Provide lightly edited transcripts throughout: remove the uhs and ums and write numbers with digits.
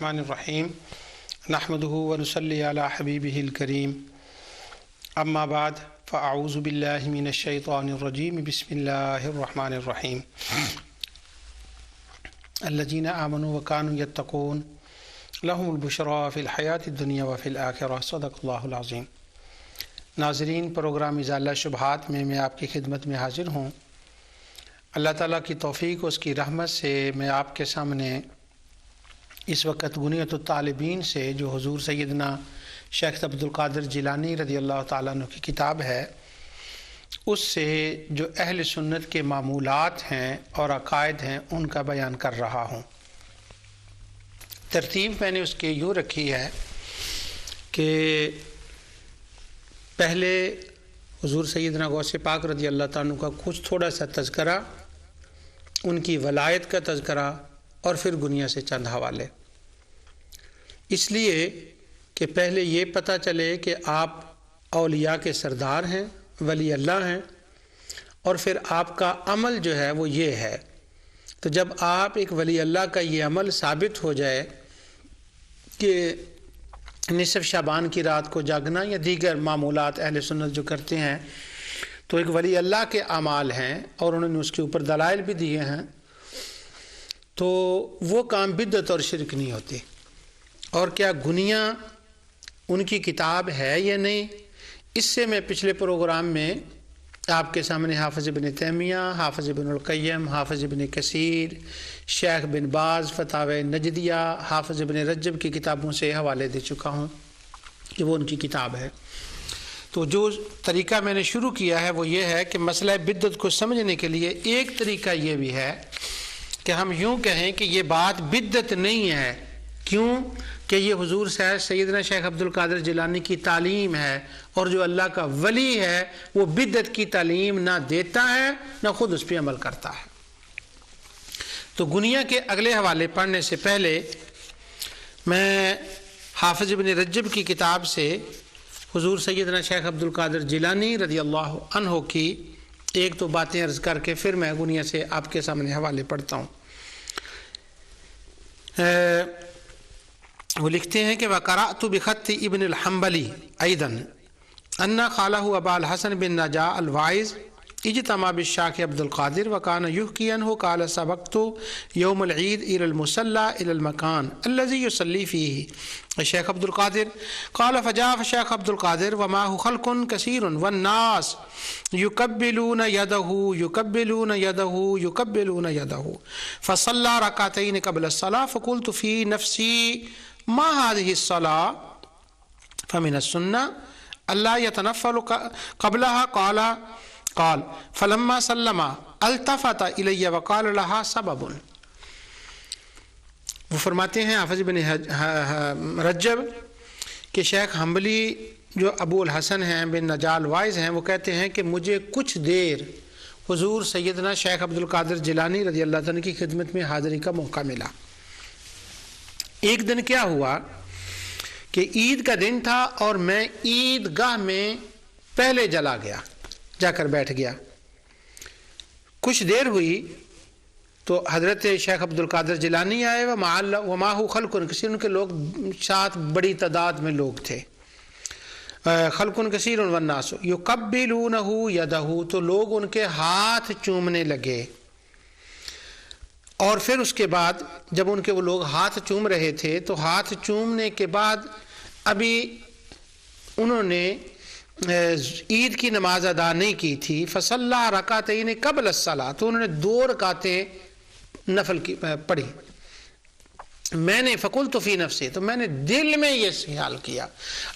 الرحیم نحمدہ ونصلی علی حبیبہ الکریم اما بعد فاعوذ باللہ من الشیطان الرجیم بسم اللہ الرحمن الرحیم الذین آمنوا وکانوا یتقون لهم البشریٰ فی الحیاۃ الدنیا وفی الآخرہ صدق اللہ العظیم۔ ناظرین، پروگرام ازالہ شبہات میں آپ کی خدمت میں حاضر ہوں۔ اللہ تعالیٰ کی توفیق و اس کی رحمت سے میں آپ کے سامنے اس وقت غنیۃ الطالبین سے جو حضور سیدنا شیخ عبدالقادر جیلانی رضی اللہ تعالیٰ عنہ کی کتاب ہے، اس سے جو اہل سنت کے معمولات ہیں اور عقائد ہیں ان کا بیان کر رہا ہوں۔ ترتیب میں نے اس کے یوں رکھی ہے کہ پہلے حضور سیدنا غوث پاک رضی اللہ تعالیٰ عنہ کا کچھ تھوڑا سا تذکرہ، ان کی ولایت کا تذکرہ، اور پھر دنیا سے چند حوالے، اس لیے کہ پہلے یہ پتہ چلے کہ آپ اولیاء کے سردار ہیں، ولی اللہ ہیں، اور پھر آپ کا عمل جو ہے وہ یہ ہے۔ تو جب آپ ایک ولی اللہ کا یہ عمل ثابت ہو جائے کہ نصف شعبان کی رات کو جاگنا یا دیگر معمولات اہل سنت جو کرتے ہیں تو ایک ولی اللہ کے اعمال ہیں اور انہوں نے اس کے اوپر دلائل بھی دیے ہیں، تو وہ کام بدعت اور شرک نہیں ہوتے۔ اور کیا گنیا ان کی کتاب ہے یا نہیں، اس سے میں پچھلے پروگرام میں آپ کے سامنے حافظ ابن تیمیہ، حافظ ابن القیم، حافظ ابن کثیر، شیخ بن باز فتاوی نجدیہ، حافظ ابن رجب کی کتابوں سے حوالے دے چکا ہوں کہ وہ ان کی کتاب ہے۔ تو جو طریقہ میں نے شروع کیا ہے وہ یہ ہے کہ مسئلہ بدعت کو سمجھنے کے لیے ایک طریقہ یہ بھی ہے کہ ہم یوں کہیں کہ یہ بات بدعت نہیں ہے، کیوں کہ یہ حضور سیدنا شیخ عبدالقادر جیلانی کی تعلیم ہے، اور جو اللہ کا ولی ہے وہ بدعت کی تعلیم نہ دیتا ہے نہ خود اس پہ عمل کرتا ہے۔ تو گنیا کے اگلے حوالے پڑھنے سے پہلے میں حافظ ابن رجب کی کتاب سے حضور سیدنا شیخ عبدالقادر جیلانی رضی اللہ عنہ کی ایک دو باتیں عرض کر کے پھر میں گنیا سے آپ کے سامنے حوالے پڑھتا ہوں۔ وہ لکھتے ہیں کہ وَقَرَأْتُ بِخَطِّ ابن الحنبلی ایضاً ان خالہ ابا الحسن بن نجا الواعظ اجتمع بالشیخ عبدالقادر وكان يحكي عنه قال سبقت يوم العيد الى المصلى الى المكان الذي يصلي فيه الشيخ عبد القادر قال فجاء الشيخ عبد القادر ومعه خلق كثير والناس يقبلون يده فصلى ركعتين قبل الصلاة فقلت في نفسي ما هذه الصلاة فمن السنة ألا يتنفل قبلها قال فلما سلم التفت الی وقال لها سبب۔ وہ فرماتے ہیں حافظ بن رجب کہ شیخ حنبلی جو ابو الحسن ہیں بن نجال وائز ہیں، وہ کہتے ہیں کہ مجھے کچھ دیر حضور سیدنا شیخ عبدالقادر جیلانی رضی اللہ عنہ کی خدمت میں حاضری کا موقع ملا۔ ایک دن کیا ہوا کہ عید کا دن تھا اور میں عید گاہ میں پہلے جا کر بیٹھ گیا۔ کچھ دیر ہوئی تو حضرت شیخ عبدالقادر جیلانی آئے ومعہ خلق کثیر، ان کے لوگ ساتھ بڑی تعداد میں لوگ تھے۔ خلق کثیر والناس یقبلونہ یدہ، تو لوگ ان کے ہاتھ چومنے لگے۔ اور پھر اس کے بعد جب ان کے وہ لوگ ہاتھ چوم رہے تھے تو ہاتھ چومنے کے بعد ابھی انہوں نے عید کی نماز ادا نہیں کی تھی، فصلی رکعتین قبل الصلاۃ، تو انہوں نے 2 رکعتیں نفل کی پڑھی۔ میں نے فقلت فی نفسی، تو میں نے دل میں یہ خیال کیا۔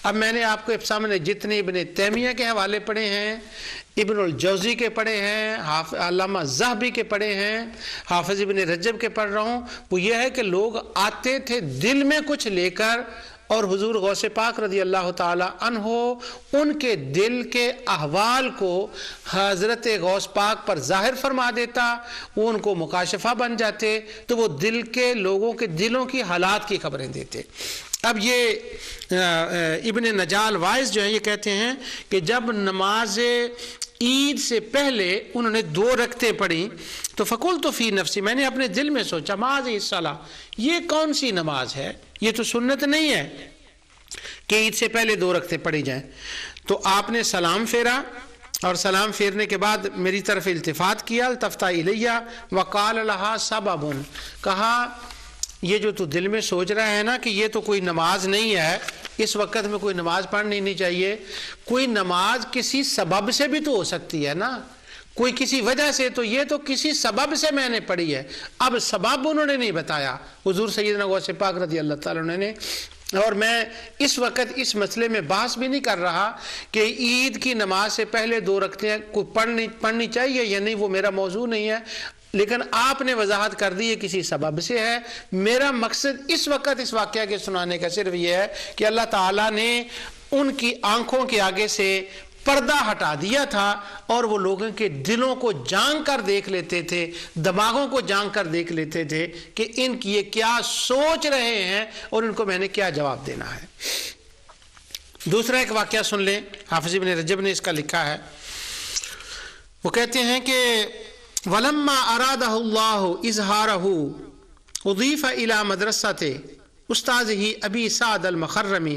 اب میں نے آپ کو سامنے جتنے ابن تیمیہ کے حوالے پڑھے ہیں، ابن الجوزی کے پڑھے ہیں، علامہ ذہبی کے پڑھے ہیں، حافظ ابن رجب کے پڑھ رہا ہوں، وہ یہ ہے کہ لوگ آتے تھے دل میں کچھ لے کر، اور حضور غوث پاک رضی اللہ تعالی عنہ ان کے دل کے احوال کو حضرت غوث پاک پر ظاہر فرما دیتا، وہ ان کو مکاشفہ بن جاتے، تو وہ دل کے لوگوں کے دلوں کی حالات کی خبریں دیتے۔ اب یہ ابن نجال وائز جو ہیں یہ کہتے ہیں کہ جب نماز عید سے پہلے انہوں نے 2 رکعتیں پڑھی تو فقلت فی نفسی، میں نے اپنے دل میں سوچا ما هذه الصلاۃ، یہ کون سی نماز ہے، یہ تو سنت نہیں ہے کہ عید سے پہلے 2 رکعتیں پڑھی جائیں۔ تو آپ نے سلام پھیرا اور سلام پھیرنے کے بعد میری طرف التفات کیا، التفت الیہ وقال لها سبب، کہا یہ جو تو دل میں سوچ رہا ہے نا کہ یہ تو کوئی نماز نہیں ہے، اس وقت میں کوئی نماز پڑھنی نہیں چاہیے، کوئی نماز کسی سبب سے بھی تو ہو سکتی ہے نا، کوئی کسی وجہ سے، تو یہ تو کسی سبب سے میں نے پڑھی ہے۔ اب سبب انہوں نے نہیں بتایا حضور سیدنا غوث پاک رضی اللہ تعالیٰ عنہ نے۔ اور میں اس وقت اس مسئلے میں بحث بھی نہیں کر رہا کہ عید کی نماز سے پہلے 2 رکعتیں کوئی پڑھنی چاہیے یا نہیں، وہ میرا موضوع نہیں ہے، لیکن آپ نے وضاحت کر دی ہے کسی سبب سے ہے۔ میرا مقصد اس وقت اس واقعہ کے سنانے کا صرف یہ ہے کہ اللہ تعالیٰ نے ان کی آنکھوں کے آگے سے پردہ ہٹا دیا تھا اور وہ لوگوں کے دلوں کو جان کر دیکھ لیتے تھے، دماغوں کو جان کر دیکھ لیتے تھے کہ ان کی یہ کیا سوچ رہے ہیں اور ان کو میں نے کیا جواب دینا ہے۔ دوسرا ایک واقعہ سن لیں، حافظ ابن رجب نے اس کا لکھا ہے، وہ کہتے ہیں کہ وَلَمَّا أَرَادَهُ اللَّهُ إِظْهَارَهُ أُضِيفَ إِلَى مَدْرَسَةِ أُسْتَاذِهِ أَبِي سَعْدَ الْمُخَرَّمِ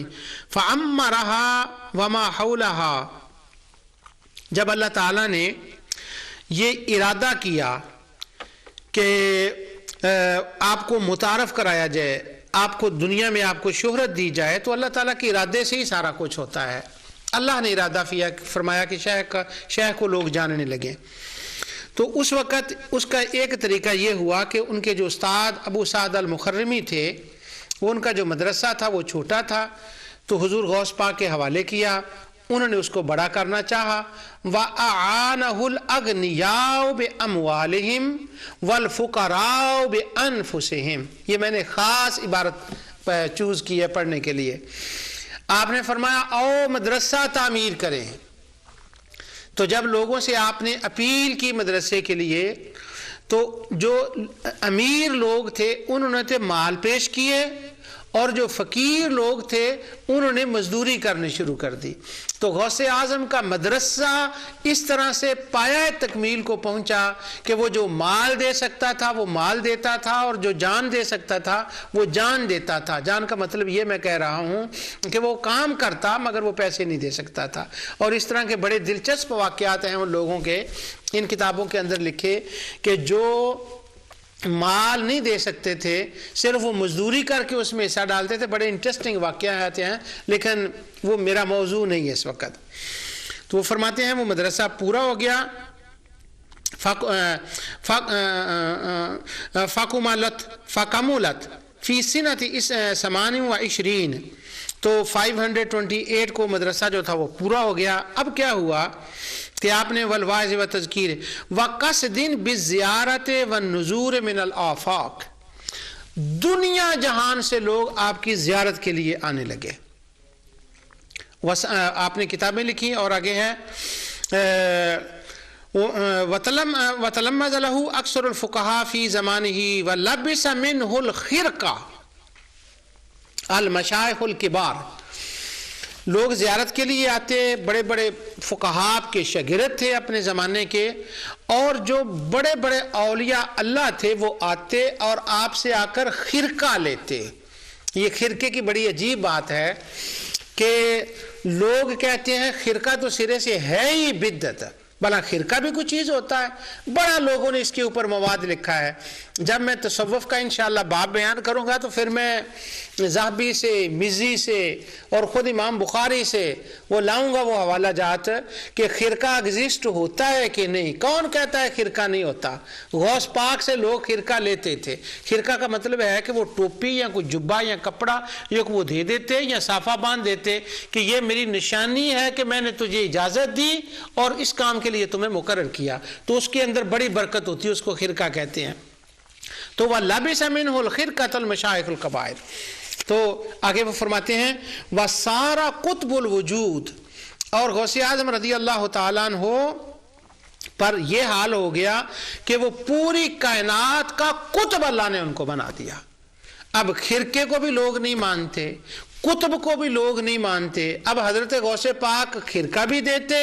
فَعَمَّرَهَا وَمَا حَوْلَهَا۔ جب اللہ تعالیٰ نے یہ ارادہ کیا کہ آپ کو متعارف کرایا جائے، آپ کو دنیا میں آپ کو شہرت دی جائے، تو اللہ تعالیٰ کے ارادے سے ہی سارا کچھ ہوتا ہے۔ اللہ نے ارادہ فرمایا کہ شیخ کو لوگ جاننے لگے، تو اس وقت اس کا ایک طریقہ یہ ہوا کہ ان کے جو استاد ابو سعد المخرمی تھے، وہ ان کا جو مدرسہ تھا وہ چھوٹا تھا، تو حضور غوث پاک کے حوالے کیا، انہوں نے اس کو بڑا کرنا چاہا۔ وَأَعَانَهُ الْأَغْنِيَاءُ بِأَمْوَالِهِمْ وَالْفُقَرَاءُ بِأَنفُسِهِمْ، یہ میں نے خاص عبارت چوز کی ہے پڑھنے کے لیے۔ آپ نے فرمایا او مدرسہ تعمیر کریں، تو جب لوگوں سے آپ نے اپیل کی مدرسے کے لیے، تو جو امیر لوگ تھے انہوں نے تو مال پیش کیے، اور جو فقیر لوگ تھے انہوں نے مزدوری کرنی شروع کر دی۔ تو غوث اعظم کا مدرسہ اس طرح سے پایہ تکمیل کو پہنچا کہ وہ جو مال دے سکتا تھا وہ مال دیتا تھا، اور جو جان دے سکتا تھا وہ جان دیتا تھا۔ جان کا مطلب یہ میں کہہ رہا ہوں کہ وہ کام کرتا مگر وہ پیسے نہیں دے سکتا تھا۔ اور اس طرح کے بڑے دلچسپ واقعات ہیں ان لوگوں کے ان کتابوں کے اندر لکھے کہ جو مال نہیں دے سکتے تھے، صرف وہ مزدوری کر کے اس میں حصہ ڈالتے تھے۔ بڑے انٹرسٹنگ واقعات ہیں، لیکن وہ میرا موضوع نہیں ہے اس وقت۔ تو وہ فرماتے ہیں وہ مدرسہ پورا ہو گیا، فَقَمُلَتْ فِي سِنَةِ 28، تو 528 کو مدرسہ جو تھا وہ پورا ہو گیا۔ اب کیا ہوا کہ آپ نے والواعظ و تذکیر وقصد بالزیارت والنذور من الآفاق، دنیا جہان سے لوگ آپ کی زیارت کے لیے آنے لگے۔ آپ نے کتابیں لکھی اور آگے ہے وَتَلَمَّذَ لَهُ أَكْثَرُ الْفُقَهَاء فِي زَمَانِهِ وَلَبِسَ مِنْهُ الْخِرْقَةَ الْمَشَائِخُ الْكِبَارِ، لوگ زیارت کے لیے آتے، بڑے بڑے فقہاء کے شاگرد تھے اپنے زمانے کے، اور جو بڑے بڑے اولیاء اللہ تھے وہ آتے اور آپ سے آ کر خرقہ لیتے۔ یہ خرقے کی بڑی عجیب بات ہے کہ لوگ کہتے ہیں خرقہ تو سرے سے ہے ہی بدعت، بھلا خرقہ بھی کچھ چیز ہوتا ہے؟ بڑا لوگوں نے اس کے اوپر مواد لکھا ہے۔ جب میں تصوف کا انشاءاللہ باب بیان کروں گا تو پھر میں ذہبی سے، مزی سے اور خود امام بخاری سے وہ لاؤں گا وہ حوالہ جات کہ خرقہ ایگزسٹ ہوتا ہے کہ نہیں۔ کون کہتا ہے خرقہ نہیں ہوتا؟ غوث پاک سے لوگ خرقہ لیتے تھے۔ خرقہ کا مطلب ہے کہ وہ ٹوپی یا کوئی جبہ یا کپڑا یا وہ دے دیتے یا صافہ باندھ دیتے کہ یہ میری نشانی ہے کہ میں نے تجھے اجازت دی اور اس کام کے لیے تمہیں مقرر کیا، تو اس کے اندر بڑی برکت ہوتی ہے، اس کو خرقہ کہتے ہیں۔ تو وَلَبِسَ مِنْهُ الْخِرْقَةَ الْمَشَائِخُ الْكَبَائِرِ، تو آگے وہ فرماتے ہیں وَسَارَ قُطْبُ الْوُجُودِ، اور غوث اعظم رضی اللہ تعالیٰ عنہ پر یہ حال ہو گیا کہ وہ پوری کائنات کا قطب اللہ نے ان کو بنا دیا۔ اب خرقے کو بھی لوگ نہیں مانتے، کتب کو بھی لوگ نہیں مانتے. اب حضرت غوث پاک خرقہ بھی دیتے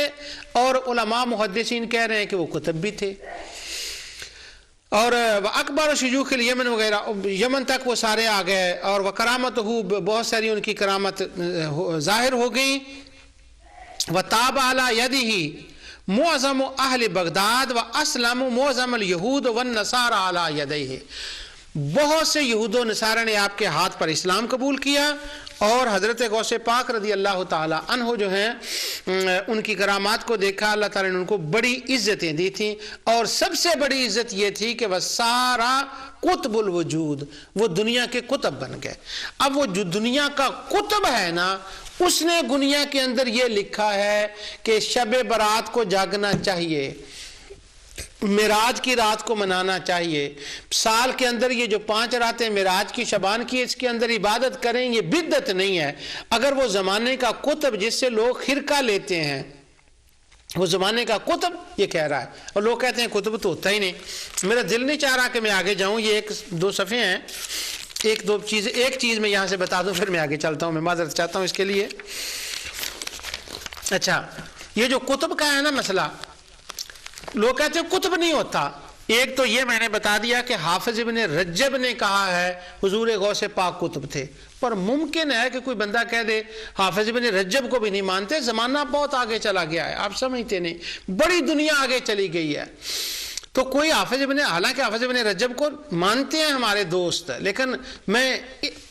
اور علماء محدثین کہہ رہے ہیں کہ وہ کتب بھی تھے. اور اکبر شیوخ الیمن وغیرہ یمن تک وہ سارے آ گئے اور وہ کرامت ہو بہت ساری ان کی کرامت ظاہر ہو گئی. وتاب علی یدہ معظم اہل بغداد و اسلم معظم الیہود والنصارى علی یدیہ. بہت سے یہود و نصارہ نے آپ کے ہاتھ پر اسلام قبول کیا اور حضرت غوث پاک رضی اللہ تعالی عنہ جو ہیں ان کی کرامات کو دیکھا. اللہ تعالیٰ نے ان کو بڑی عزتیں دی تھیں اور سب سے بڑی عزت یہ تھی کہ وہ سارا قطب الوجود، وہ دنیا کے قطب بن گئے. اب وہ جو دنیا کا قطب ہے نا، اس نے دنیا کے اندر یہ لکھا ہے کہ شب برات کو جاگنا چاہیے، معراج کی رات کو منانا چاہیے، سال کے اندر یہ جو 5 راتیں معراج کی شبان کی اس کے اندر عبادت کریں، یہ بدعت نہیں ہے. اگر وہ زمانے کا قطب جس سے لوگ خرقہ لیتے ہیں، وہ زمانے کا قطب یہ کہہ رہا ہے اور لوگ کہتے ہیں قطب تو ہوتا ہی نہیں. میرا دل نہیں چاہ رہا کہ میں آگے جاؤں، یہ 1-2 صفحے ہیں، ایک چیز میں یہاں سے بتا دوں پھر میں آگے چلتا ہوں. میں معذرت چاہتا ہوں اس کے لیے. اچھا، یہ جو قطب کا ہے نا مسئلہ، لوگ کہتے ہیں قطب نہیں ہوتا. ایک تو یہ میں نے بتا دیا کہ حافظ ابن رجب نے کہا ہے حضور غوث پاک قطب تھے، پر ممکن ہے کہ کوئی بندہ کہہ دے حافظ ابن رجب کو بھی نہیں مانتے، زمانہ بہت آگے چلا گیا ہے، آپ سمجھتے نہیں، بڑی دنیا آگے چلی گئی ہے. تو کوئی حالانکہ حافظ ابن رجب کو مانتے ہیں ہمارے دوست، لیکن میں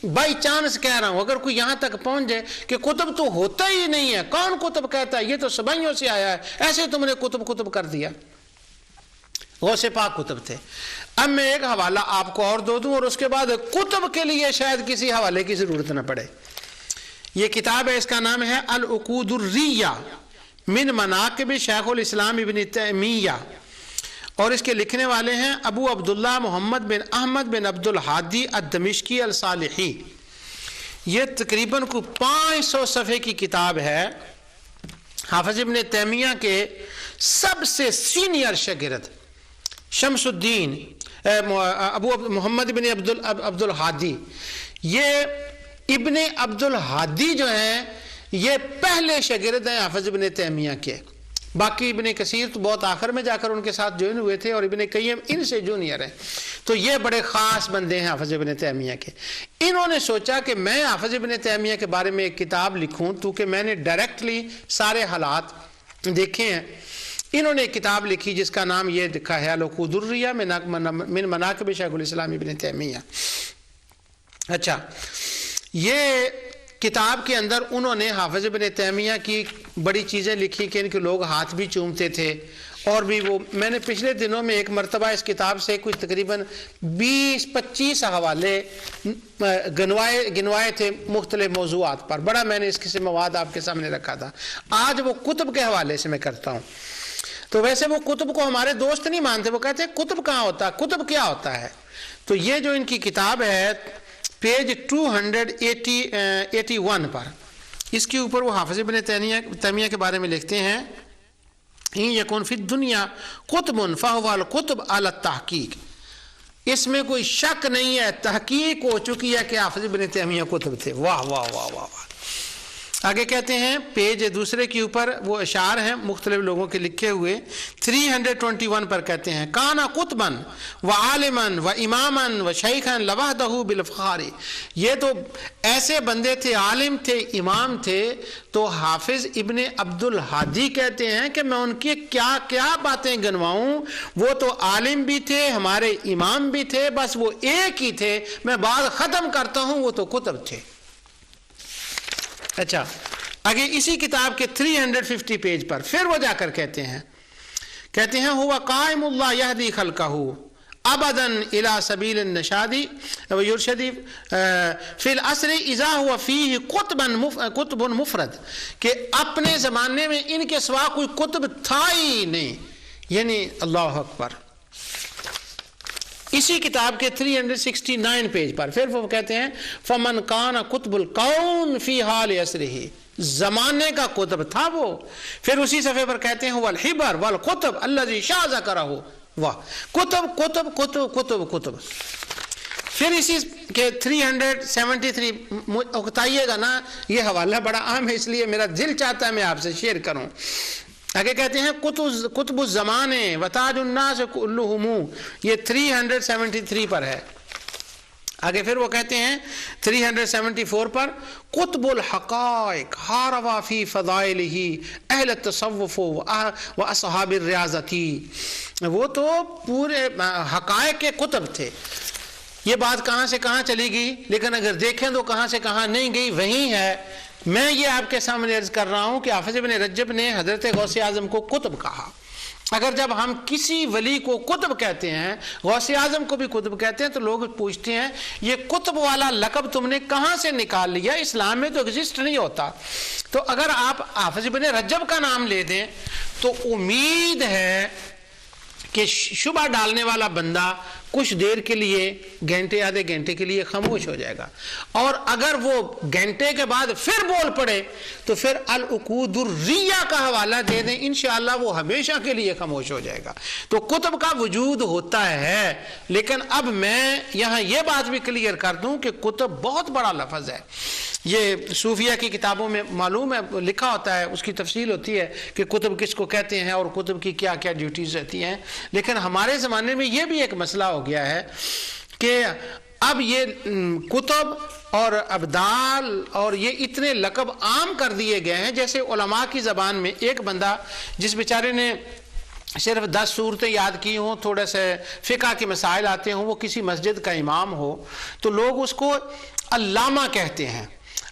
بائی چانس کہہ رہا ہوں اگر کوئی یہاں تک پہنچ جائے کہ قطب تو ہوتا ہی نہیں ہے، کون قطب کہتا ہے، یہ تو سبائیوں سے آیا ہے، ایسے تم نے قطب کر دیا. غوث پاک قطب تھے. اب میں ایک حوالہ آپ کو اور دو دوں اور اس کے بعد قطب کے لیے شاید کسی حوالے کی ضرورت نہ پڑے. یہ کتاب ہے، اس کا نام ہے العقود الریہ من مناقب شیخ الاسلام ابن تیمیہ، اور اس کے لکھنے والے ہیں ابو عبداللہ محمد بن احمد بن عبد الحادی الدمشقی الصالحی. یہ تقریباً کو 500 صفحے کی کتاب ہے. حافظ ابن تیمیہ کے سب سے سینئر شاگرد شمس الدین ابو محمد بن عبد الحادی، یہ ابن عبد الحادی جو ہیں یہ پہلے شاگرد ہیں حافظ ابن تیمیہ کے. باقی ابن کثیر تو بہت آخر میں جا کر ان کے ساتھ جوائن ہوئے تھے اور ابن قیم ان سے جونیئر ہیں. تو یہ بڑے خاص بندے ہیں حافظ ابن تیمیہ کے. انہوں نے سوچا کہ میں حافظ ابن تیمیہ کے بارے میں ایک کتاب لکھوں، کیونکہ میں نے ڈائریکٹلی سارے حالات دیکھے ہیں. انہوں نے ایک کتاب لکھی جس کا نام یہ لکھا ہے العقود الریہ من مناقب شیخ الاسلام ابن تیمیہ. اچھا، یہ کتاب کے اندر انہوں نے حافظ ابن تیمیہ کی بڑی چیزیں لکھی کہ ان کے لوگ ہاتھ بھی چومتے تھے، اور بھی وہ میں نے پچھلے دنوں میں ایک مرتبہ اس کتاب سے کچھ تقریباً 20-25 حوالے گنوائے تھے مختلف موضوعات پر. بڑا میں نے اس سے مواد آپ کے سامنے رکھا تھا. آج وہ قطب کے حوالے سے میں کرتا ہوں. تو ویسے وہ قطب کو ہمارے دوست نہیں مانتے، وہ کہتے ہیں قطب کہاں ہوتا ہے، قطب کیا ہوتا ہے. تو یہ جو ان کی کتاب ہے پیج 281 پر، اس کے اوپر وہ حافظ ابن تیمیہ کے بارے میں لکھتے ہیں یکون فی الدنیا قطب فہو القطب علی التحقیق. اس میں کوئی شک نہیں ہے، تحقیق ہو چکی ہے کہ حافظ ابن تیمیہ قطب تھے. واہ واہ واہ واہ واہ. آگے کہتے ہیں پیج دوسرے کے اوپر وہ اشعار ہیں مختلف لوگوں کے لکھے ہوئے. 321 پر کہتے ہیں کانا قطبا و عالما و اماما و شیخا لوحدہ بالفخار. یہ تو ایسے بندے تھے، عالم تھے، امام تھے. تو حافظ ابن عبد الحادی کہتے ہیں کہ میں ان کی کیا کیا باتیں گنواؤں، وہ تو عالم بھی تھے، ہمارے امام بھی تھے، بس وہ ایک ہی تھے. میں بات ختم کرتا ہوں، وہ تو قطب تھے. اچھا، آگے اسی کتاب کے 350 پیج پر پھر وہ جا کر کہتے ہیں ہوا قائم اللہ یہدی خلقہ ابدا الی سبیل النشاد ویرشد فی العصر اذا ہوا فیہ قطب مفرد، کہ اپنے زمانے میں ان کے سوا کوئی قطب تھا ہی نہیں. یعنی اللہ اکبر. اسی کتاب کے 369 پیج پر پھر وہ کہتے ہیں فمن کان قطب القون فی حال عصرہ، زمانے کا قطب تھا وہ. پھر اسی صفحے پر کہتے ہیں والحبر والقطب الذی شاذ کرہ. واہ، قطب قطب قطب قطب قطب. پھر اسی کے 373 بتائیے گا نا، یہ حوالہ بڑا عام ہے اس لیے میرا دل چاہتا ہے میں آپ سے شیئر کروں. آگے کہتے ہیں قطب الزمان وتاج الناس کلہم، یہ 373 پر ہے. آگے پھر وہ کہتے ہیں 374 پر قطب الحقائق حاروا فی فضائلہ اہل التصوف و اصحاب الریاضتی، وہ تو پورے حقائق کے قطب تھے. یہ بات کہاں سے کہاں چلی گئی، لیکن اگر دیکھیں تو کہاں سے کہاں نہیں گئی، وہی ہے. میں یہ آپ کے سامنے عرض کر رہا ہوں کہ حافظ ابن رجب نے حضرت غوث اعظم کو قطب کہا. اگر جب ہم کسی ولی کو قطب کہتے ہیں، غوث اعظم کو بھی قطب کہتے ہیں، تو لوگ پوچھتے ہیں یہ قطب والا لقب تم نے کہاں سے نکال لیا، اسلام میں تو ایگزسٹ نہیں ہوتا. تو اگر آپ حافظ ابن رجب کا نام لے دیں تو امید ہے کہ شبہ ڈالنے والا بندہ کچھ دیر کے لیے، گھنٹے آدھے گھنٹے کے لیے خاموش ہو جائے گا، اور اگر وہ گھنٹے کے بعد پھر بول پڑے تو پھر العقود الریہ کا حوالہ دے دیں، انشاءاللہ وہ ہمیشہ کے لیے خاموش ہو جائے گا. تو قطب کا وجود ہوتا ہے، لیکن اب میں یہاں یہ بات بھی کلیئر کر دوں کہ قطب بہت بڑا لفظ ہے. یہ صوفیہ کی کتابوں میں معلوم ہے، لکھا ہوتا ہے، اس کی تفصیل ہوتی ہے کہ قطب کس کو کہتے ہیں اور قطب کی کیا کیا ڈیوٹیز رہتی ہیں. لیکن ہمارے زمانے میں یہ بھی ایک مسئلہ ہو گیا ہے کہ اب یہ قطب اور ابدال اور یہ اتنے لقب عام کر دیے گئے ہیں. جیسے علماء کی زبان میں ایک بندہ جس بیچارے نے صرف 10 صورتیں یاد کی ہوں، تھوڑے سے فقہ کے مسائل آتے ہوں، وہ کسی مسجد کا امام ہو، تو لوگ اس کو علامہ کہتے ہیں.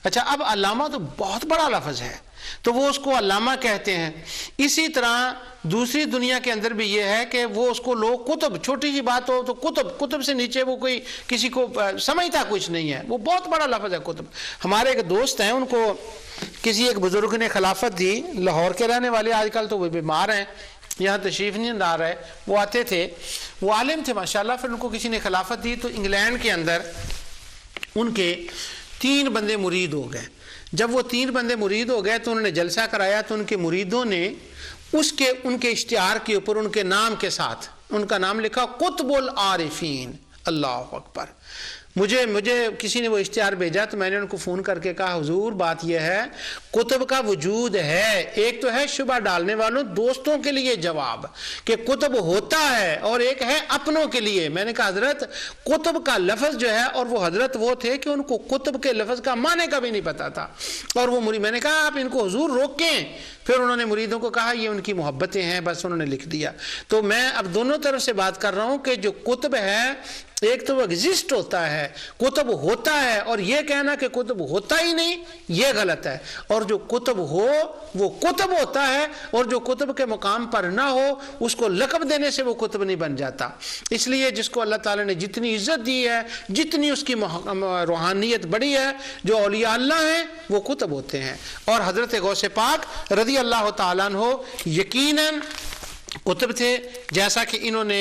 اچھا، اب علامہ تو بہت بڑا لفظ ہے تو وہ اس کو علامہ کہتے ہیں. اسی طرح دوسری دنیا کے اندر بھی یہ ہے کہ وہ اس کو لوگ قطب، چھوٹی سی بات ہو تو قطب سے نیچے وہ کوئی کسی کو سمجھتا کچھ نہیں ہے، وہ بہت بڑا لفظ ہے قطب. ہمارے ایک دوست ہیں، ان کو کسی ایک بزرگ نے خلافت دی، لاہور کے رہنے والے، آج کل تو وہ بیمار ہیں، یہاں تشریف نہیں لا رہے. وہ آتے تھے، وہ عالم تھے ماشاءاللہ. پھر ان کو کسی نے خلافت دی تو انگلینڈ کے اندر ان کے 3 بندے مرید ہو گئے. جب وہ 3 بندے مرید ہو گئے تو انہوں نے جلسہ کرایا، تو ان کے مریدوں نے ان کے اشتہار کے اوپر ان کے نام کے ساتھ ان کا نام لکھا قطب العارفین. اللہ اکبر. مجھے کسی نے وہ اشتہار بھیجا تو میں نے ان کو فون کر کے کہا حضور بات یہ ہے قطب کا وجود ہے. ایک تو ہے شبہ ڈالنے والوں دوستوں کے لیے جواب کہ قطب ہوتا ہے، اور ایک ہے اپنوں کے لیے. میں نے کہا حضرت قطب کا لفظ جو ہے، اور وہ حضرت وہ تھے کہ ان کو قطب کے لفظ کا معنی کا بھی نہیں پتا تھا، اور وہ میں نے کہا آپ ان کو حضور روکیں. پھر انہوں نے مریدوں کو کہا یہ ان کی محبتیں ہیں، بس انہوں نے لکھ دیا. تو میں اب دونوں طرف سے بات کر رہا ہوں کہ جو قطب ہے، ایک تو وہ ایگزسٹ ہوتا ہے، قطب ہوتا ہے، اور یہ کہنا کہ قطب ہوتا ہی نہیں یہ غلط ہے. اور جو قطب ہو وہ قطب ہوتا ہے، اور جو قطب کے مقام پر نہ ہو اس کو لقب دینے سے وہ قطب نہیں بن جاتا. اس لیے جس کو اللہ تعالیٰ نے جتنی عزت دی ہے، جتنی اس کی روحانیت بڑی ہے، جو اولیاء اللہ ہیں وہ قطب ہوتے ہیں. اور حضرت غوث پاک رضی اللہ تعالیٰ عنہ یقیناً قطب تھے، جیسا کہ انہوں نے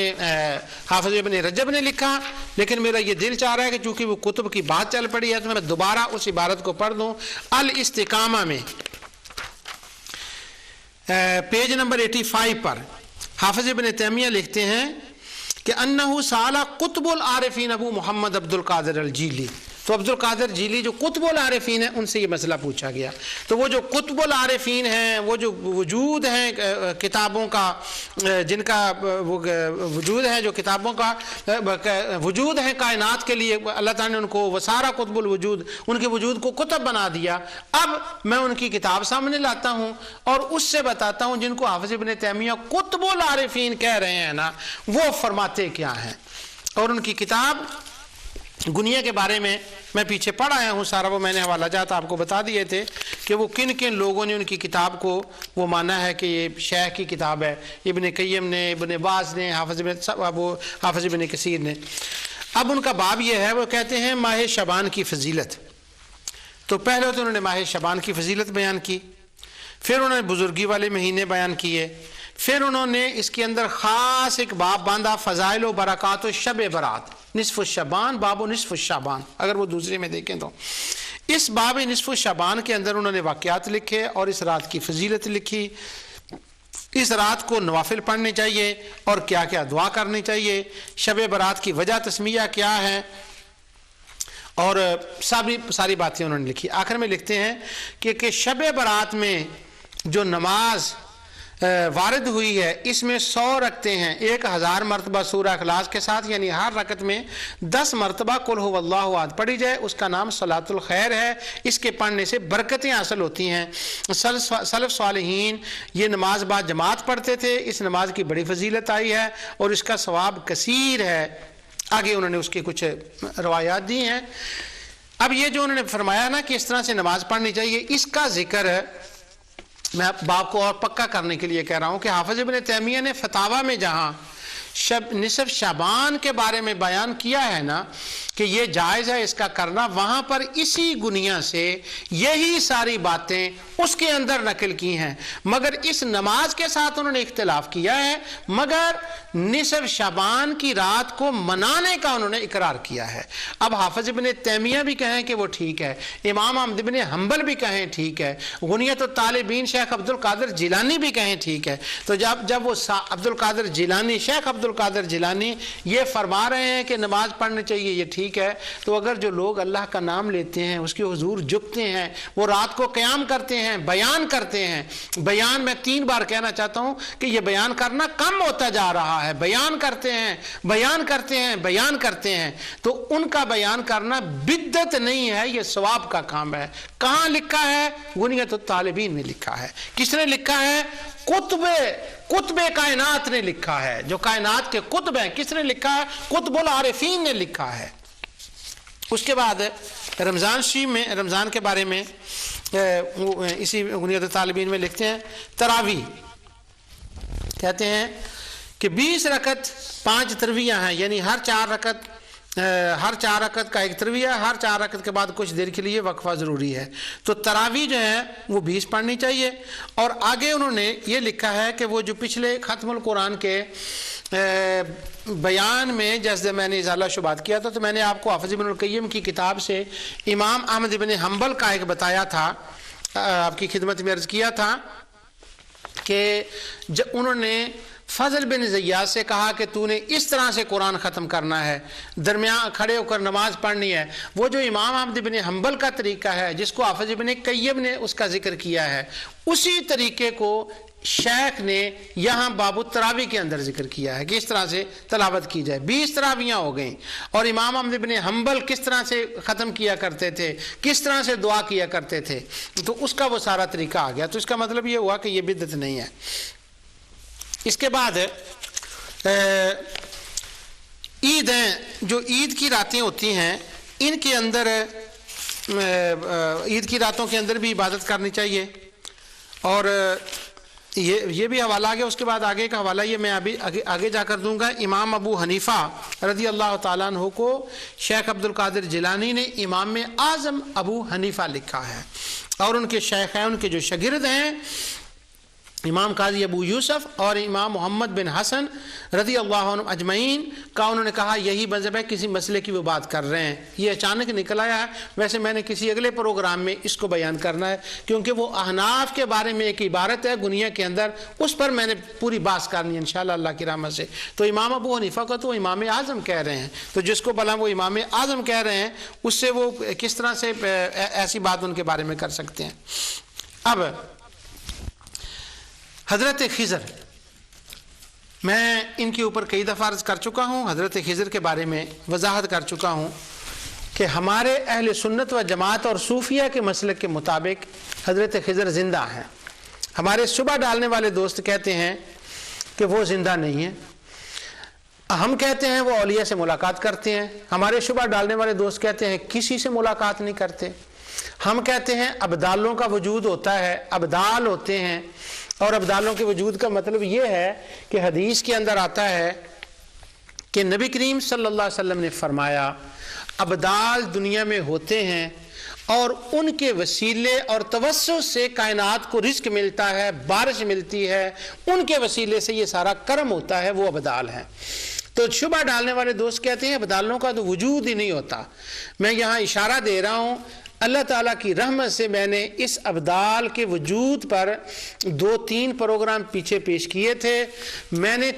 حافظ ابن رجب نے لکھا. لیکن میرا یہ دل چاہ رہا ہے کہ چونکہ وہ قطب کی بات چل پڑی ہے تو میں دوبارہ اس عبارت کو پڑھ دوں. الاستقامہ میں پیج نمبر 85 پر حافظ ابن تیمیہ لکھتے ہیں کہ انہو سالہ قطب العارفین ابو محمد عبد القادر الجیلی. تو عبد القادر جیلی جو قطب العارفین ہیں ان سے یہ مسئلہ پوچھا گیا. تو وہ جو قطب العارفین ہیں، وہ جو وجود ہیں کتابوں کا، جن کا وجود ہے، جو کتابوں کا وجود ہے کائنات کے لیے، اللہ تعالیٰ نے ان کو وسارہ قطب الوجود، ان کے وجود کو قطب بنا دیا. اب میں ان کی کتاب سامنے لاتا ہوں اور اس سے بتاتا ہوں جن کو حافظ ابن تیمیہ قطب العارفین کہہ رہے ہیں نا، وہ فرماتے کیا ہیں. اور ان کی کتاب گنیا کے بارے میں پیچھے پڑھ آیا ہوں سارا، وہ میں نے حوالہ جات آپ کو بتا دیے تھے کہ وہ کن کن لوگوں نے ان کی کتاب کو وہ مانا ہے کہ یہ شیخ کی کتاب ہے. ابن قیم نے، ابن باز نے، حافظ ابن کثیر نے. اب ان کا باب یہ ہے، وہ کہتے ہیں ماہ شعبان کی فضیلت. تو پہلے تو انہوں نے ماہ شعبان کی فضیلت بیان کی، پھر انہوں نے بزرگی والے مہینے بیان کیے، پھر انہوں نے اس کے اندر خاص ایک باب باندھا فضائل و برکات و شب برات، نصف الشعبان، باب و نصف الشعبان، اگر وہ دوسرے میں دیکھیں تو. اس باب نصف الشعبان کے اندر انہوں نے واقعات لکھے اور اس رات کی فضیلت لکھی، اس رات کو نوافل پڑھنے چاہیے اور کیا کیا دعا کرنی چاہیے، شب برات کی وجہ تسمیہ کیا ہے، اور ساری باتیں انہوں نے لکھی. آخر میں لکھتے ہیں کہ شب برات میں جو نماز وارد ہوئی ہے اس میں 100 رکعتیں ہیں, 1000 مرتبہ سورہ اخلاص کے ساتھ, یعنی ہر رکعت میں 10 مرتبہ قل هو اللہ احد پڑھی جائے. اس کا نام صلاۃ الخیر ہے. اس کے پڑھنے سے برکتیں حاصل ہوتی ہیں. سلف صالحین یہ نماز بعد جماعت پڑھتے تھے. اس نماز کی بڑی فضیلت آئی ہے اور اس کا ثواب کثیر ہے. آگے انہوں نے اس کی کچھ روایات دی ہیں. اب یہ جو انہوں نے فرمایا نا کہ اس طرح سے نماز پڑھنی چاہیے, اس کا ذکر میں باپ کو اور پکا کرنے کے لیے کہہ رہا ہوں کہ حافظ ابن تیمیہ نے فتاویٰ میں جہاں نصف شعبان کے بارے میں بیان کیا ہے نا کہ یہ جائز ہے اس کا کرنا, وہاں پر اسی گنیا سے یہی ساری باتیں اس کے اندر نقل کی ہیں, مگر اس نماز کے ساتھ انہوں نے اختلاف کیا ہے. مگر نصف شعبان کی رات کو منانے کا انہوں نے اقرار کیا ہے. اب حافظ ابن تیمیہ بھی کہیں کہ وہ ٹھیک ہے, امام احمد بن حنبل بھی کہیں ٹھیک ہے, غنیۃ الطالبین شیخ عبد القادر جیلانی بھی کہیں ٹھیک ہے. تو جب وہ عبد القادر جیلانی, شیخ عبد القادر جیلانی یہ فرما رہے ہیں کہ نماز پڑھنی چاہیے, یہ ٹھیک ہے, تو اگر جو لوگ اللہ کا نام لیتے ہیں, اس کے حضور جھکتے ہیں, وہ رات کو قیام کرتے ہیں, بیان کرتے ہیں, بیان میں 3 بار کہنا چاہتا ہوں کہ یہ بیان کرنا کم ہوتا جا رہا ہے, بیان کرتے ہیں, بیان کرتے ہیں, بیان کرتے ہیں, تو ان کا بیان کرنا بدعت نہیں ہے, یہ ثواب کا کام ہے. کہاں لکھا ہے؟ غنیۃ الطالبین میں لکھا ہے. کس نے لکھا ہے؟ قطب کائنات نے لکھا ہے. جو کائنات کے قطب ہیں, کس نے لکھا ہے؟ قطب العارفین نے لکھا ہے. اس کے بعد رمضان شریف میں, رمضان کے بارے میں اسی غنیۃ الطالبین میں لکھتے ہیں تراویح, کہتے ہیں کہ 20 رکعت 5 ترویہ ہیں, یعنی ہر 4 رکعت کا ایک ترویہ, ہر 4 رکعت کے بعد کچھ دیر کے لیے وقفہ ضروری ہے. تو تراویح جو ہے وہ 20 پڑھنی چاہیے. اور آگے انہوں نے یہ لکھا ہے کہ وہ جو پچھلے ختم القرآن کے بیان میں جیسے میں نے ازالہ شبہات کیا تھا, تو میں نے آپ کو حافظ ابن القیم کی کتاب سے امام احمد بن حنبل کا ایک بتایا تھا, آپ کی خدمت میں عرض کیا تھا کہ انہوں نے فضل بن زیاد سے کہا کہ تو نے اس طرح سے قرآن ختم کرنا ہے, درمیان کھڑے ہو کر نماز پڑھنی ہے. وہ جو امام احمد بن حنبل کا طریقہ ہے جس کو حافظ ابن قیم نے اس کا ذکر کیا ہے, اسی طریقے کو شیخ نے یہاں باب التراویح کے اندر ذکر کیا ہے کہ اس طرح سے تلاوت کی جائے. 20 تراویحاں ہو گئیں. اور امام احمد بن حنبل کس طرح سے ختم کیا کرتے تھے, کس طرح سے دعا کیا کرتے تھے, تو اس کا وہ سارا طریقہ آ گیا. تو اس کا مطلب یہ ہوا کہ یہ بدعت نہیں ہے. اس کے بعد عید ہیں, جو عید کی راتیں ہوتی ہیں, ان کے اندر عید کی راتوں کے اندر بھی عبادت کرنی چاہیے. اور یہ بھی حوالہ آ گیا. اس کے بعد آگے کا حوالہ یہ میں ابھی آگے جا کر دوں گا. امام ابو حنیفہ رضی اللہ تعالیٰ عنہ کو شیخ عبد القادر جیلانی نے امام اعظم ابو حنیفہ لکھا ہے, اور ان کے شیخین, ان کے جو شاگرد ہیں امام قاضی ابو یوسف اور امام محمد بن حسن رضی اللہ عنہ اجمعین کا, انہوں نے کہا یہی مذہب ہے. کسی مسئلے کی وہ بات کر رہے ہیں, یہ اچانک نکل آیا ہے. ویسے میں نے کسی اگلے پروگرام میں اس کو بیان کرنا ہے, کیونکہ وہ احناف کے بارے میں ایک عبارت ہے گنیا کے اندر, اس پر میں نے پوری بات کرنی ہے انشاءاللہ اللہ کی رحمت سے. تو امام ابو حنیفہ کو تو امام اعظم کہہ رہے ہیں, تو جس کو بلا وہ امام اعظم کہہ رہے ہیں, اس سے وہ کس طرح سے ایسی بات ان کے بارے میں کر سکتے ہیں. اب حضرت خضر, میں ان کے اوپر کئی دفعہ عرض کر چکا ہوں, حضرت خضر کے بارے میں وضاحت کر چکا ہوں کہ ہمارے اہل سنت و جماعت اور صوفیہ کے مسلک کے مطابق حضرت خضر زندہ ہیں. ہمارے صبح ڈالنے والے دوست کہتے ہیں کہ وہ زندہ نہیں ہیں. ہم کہتے ہیں وہ اولیاء سے ملاقات کرتے ہیں. ہمارے صبح ڈالنے والے دوست کہتے ہیں کسی سے ملاقات نہیں کرتے. ہم کہتے ہیں ابدالوں کا وجود ہوتا ہے, ابدال ہوتے ہیں, اور ابدالوں کے وجود کا مطلب یہ ہے کہ حدیث کے اندر آتا ہے کہ نبی کریم صلی اللہ علیہ وسلم نے فرمایا ابدال دنیا میں ہوتے ہیں اور ان کے وسیلے اور توسط سے کائنات کو رزق ملتا ہے, بارش ملتی ہے, ان کے وسیلے سے یہ سارا کرم ہوتا ہے, وہ ابدال ہیں. تو شبہ ڈالنے والے دوست کہتے ہیں ابدالوں کا تو وجود ہی نہیں ہوتا. میں یہاں اشارہ دے رہا ہوں, اللہ تعالیٰ کی رحمت سے میں نے اس ابدال کے وجود پر 2-3 پروگرام پیچھے پیش کیے تھے. میں نے